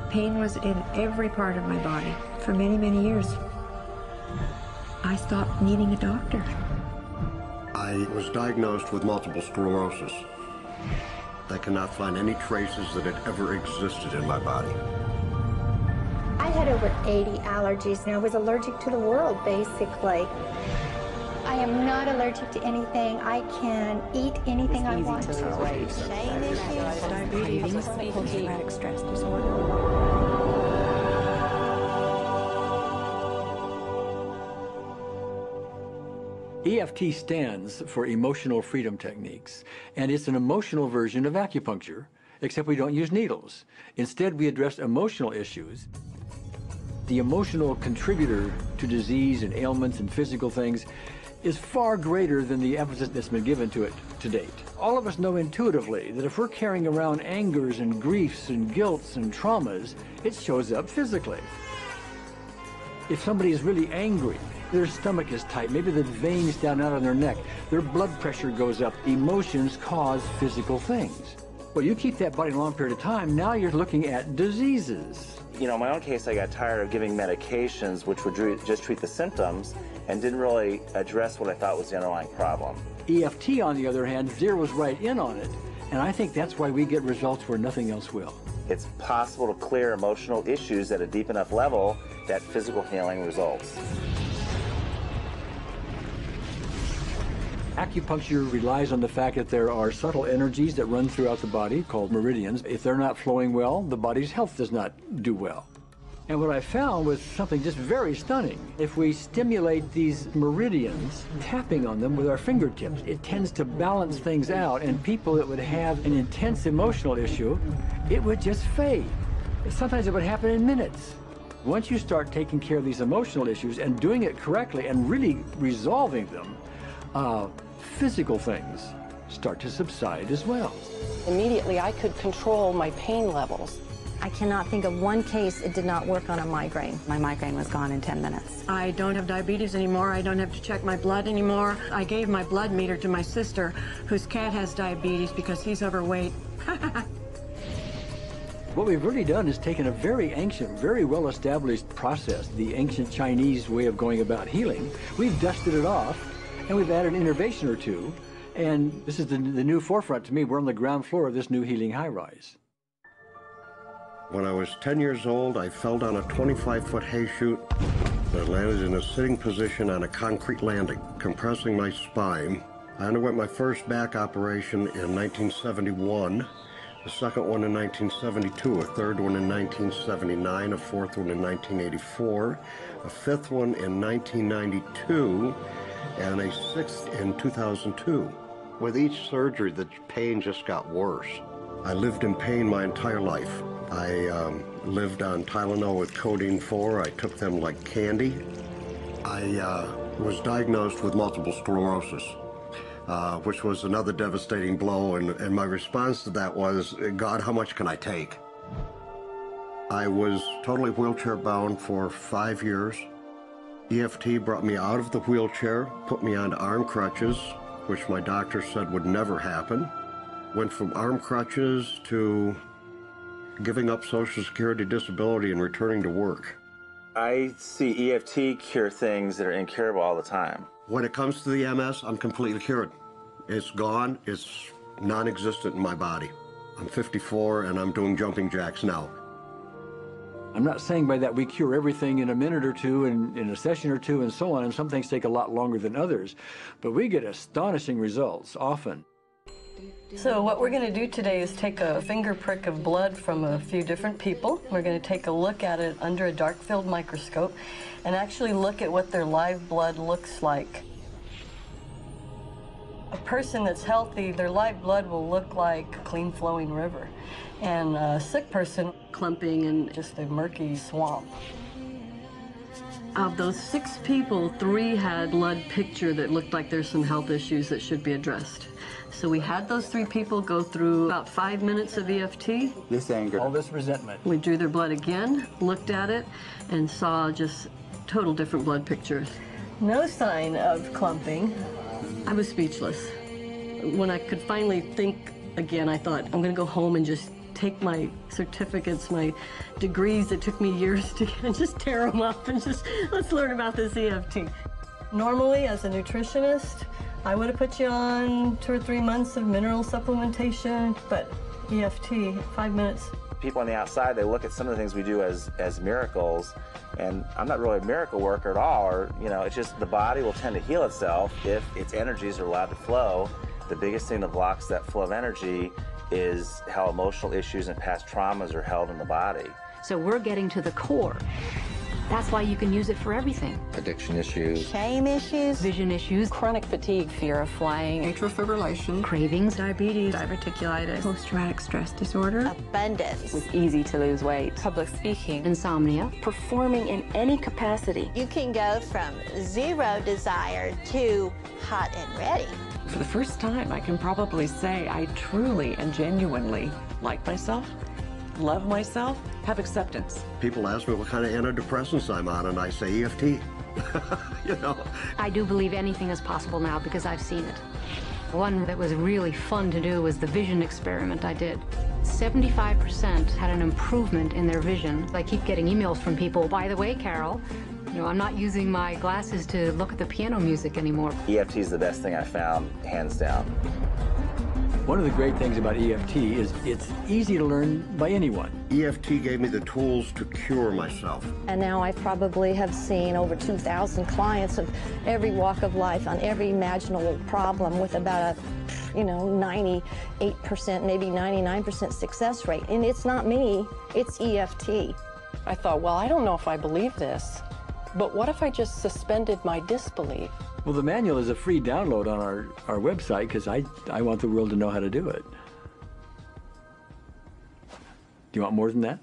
Pain was in every part of my body for many, many years. I stopped needing a doctor. I was diagnosed with multiple sclerosis. I cannot find any traces that it ever existed in my body. I had over 80 allergies, and I was allergic to the world, basically. I am not allergic to anything. I can eat anything I want to. Diabetes, post-traumatic stress disorder. EFT stands for Emotional Freedom Techniques, and it's an emotional version of acupuncture, except we don't use needles. Instead, we address emotional issues. The emotional contributor to disease and ailments and physical things is far greater than the emphasis that's been given to it to date. All of us know intuitively that if we're carrying around angers and griefs and guilts and traumas, it shows up physically. If somebody is really angry, their stomach is tight, maybe the veins down out on their neck, their blood pressure goes up. Emotions cause physical things. Well, you keep that body a long period of time, now you're looking at diseases. You know, in my own case, I got tired of giving medications which would just treat the symptoms and didn't really address what I thought was the underlying problem. EFT, on the other hand, zeroes right in on it, and I think that's why we get results where nothing else will. It's possible to clear emotional issues at a deep enough level that physical healing results. Acupuncture relies on the fact that there are subtle energies that run throughout the body called meridians. If they're not flowing well, the body's health does not do well. And what I found was something just very stunning. If we stimulate these meridians, tapping on them with our fingertips, it tends to balance things out, and people that would have an intense emotional issue, it would just fade. Sometimes it would happen in minutes. Once you start taking care of these emotional issues and doing it correctly and really resolving them, physical things start to subside as well. Immediately, I could control my pain levels. I cannot think of one case it did not work on a migraine. My migraine was gone in 10 minutes. I don't have diabetes anymore. I don't have to check my blood anymore. I gave my blood meter to my sister, whose cat has diabetes because he's overweight. What we've really done is taken a very ancient, very well-established process, the ancient Chinese way of going about healing. We've dusted it off, and we've added an innovation or two, and this is the new forefront to me. We're on the ground floor of this new healing high-rise. When I was 10 years old, I fell down a 25-foot hay chute. I landed in a sitting position on a concrete landing, compressing my spine. I underwent my first back operation in 1971, the second one in 1972, a third one in 1979, a fourth one in 1984, a fifth one in 1992, and a sixth in 2002. With each surgery, the pain just got worse. I lived in pain my entire life. I lived on Tylenol with codeine 4. I took them like candy. I was diagnosed with multiple sclerosis, which was another devastating blow, and my response to that was, God, how much can I take? I was totally wheelchair bound for 5 years. EFT brought me out of the wheelchair, put me on arm crutches, which my doctor said would never happen. Went from arm crutches to giving up Social Security disability and returning to work. I see EFT cure things that are incurable all the time. When it comes to the MS, I'm completely cured. It's gone. It's non-existent in my body. I'm 54 and I'm doing jumping jacks now. I'm not saying by that we cure everything in a minute or two and in a session or two and so on, and some things take a lot longer than others, but we get astonishing results often. So what we're going to do today is take a finger prick of blood from a few different people. We're going to take a look at it under a dark field microscope and actually look at what their live blood looks like. A person that's healthy, their live blood will look like a clean flowing river. And a sick person, clumping in just a murky swamp. Of those 6 people, 3 had blood picture that looked like there's some health issues that should be addressed. So we had those 3 people go through about 5 minutes of EFT. This anger, all this resentment. We drew their blood again, looked at it, and saw just total different blood pictures. No sign of clumping. I was speechless. When I could finally think again, I thought, I'm going to go home and just take my certificates, my degrees that took me years to get, and just tear them up and just, let's learn about this EFT. Normally, as a nutritionist, I would have put you on 2 or 3 months of mineral supplementation, but EFT, 5 minutes. People on the outside, they look at some of the things we do as miracles, and I'm not really a miracle worker at all, or, you know, it's just the body will tend to heal itself if its energies are allowed to flow. The biggest thing that blocks that flow of energy is how emotional issues and past traumas are held in the body. So we're getting to the core. That's why you can use it for everything. Addiction issues. Shame issues. Vision issues. Chronic fatigue, fear of flying, Atrial fibrillation. Cravings. Diabetes. Diverticulitis. Post-traumatic stress disorder. Abundance. was easy to lose weight, Public speaking. Insomnia. performing in any capacity. You can go from zero desire to hot and ready. For the first time, I can probably say I truly and genuinely like myself, love myself, have acceptance. People ask me what kind of antidepressants I'm on, and I say EFT. You know. I do believe anything is possible now because I've seen it. One that was really fun to do was the vision experiment I did. 75% had an improvement in their vision. I keep getting emails from people, by the way, Carol, you know, I'm not using my glasses to look at the piano music anymore. EFT is the best thing I found, hands down. One of the great things about EFT is it's easy to learn by anyone. EFT gave me the tools to cure myself. And now I probably have seen over 2,000 clients of every walk of life on every imaginable problem with about a, 98%, maybe 99% success rate. And it's not me, it's EFT. I thought, well, I don't know if I believe this, but what if I just suspended my disbelief? Well, the manual is a free download on our website because I want the world to know how to do it. Do you want more than that?